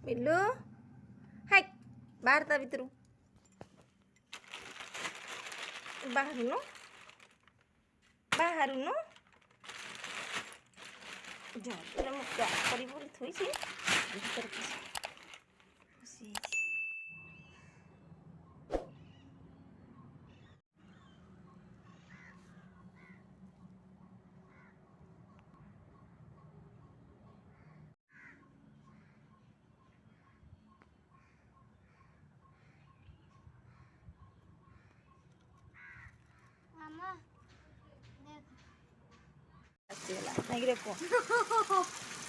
बिल्लू हाय बाहर ता भितरू बाहरुनु बाहरुनु जा तेरा मुक्का करी बोली थोईसी भीतर खुशी मामा ଆସିଗଲା ନାଇଁରେ ପୁଅ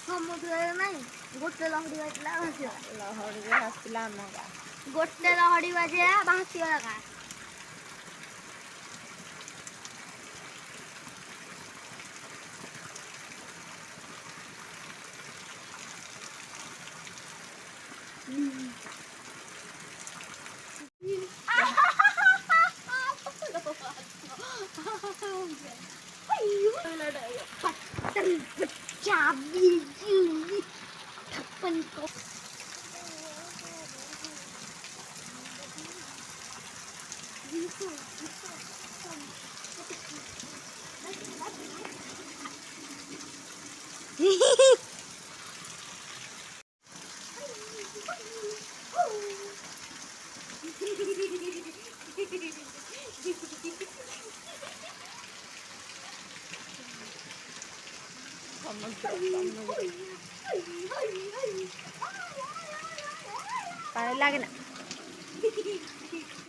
ସମୁଦ୍ରରେ ନାହିଁ ଗୋଟେ ଲହଡ଼ି ବାଜିଲା ଭାସିଗଲା ଲହଡ଼ିରେ ଆସିଲା ଆମ ଗାଁ ଗୋଟେ ଲହଡ଼ି ବାଜିଲା ଭାସିଗଲା ଗାଁ चाबी थप्पन को पानी लागे ना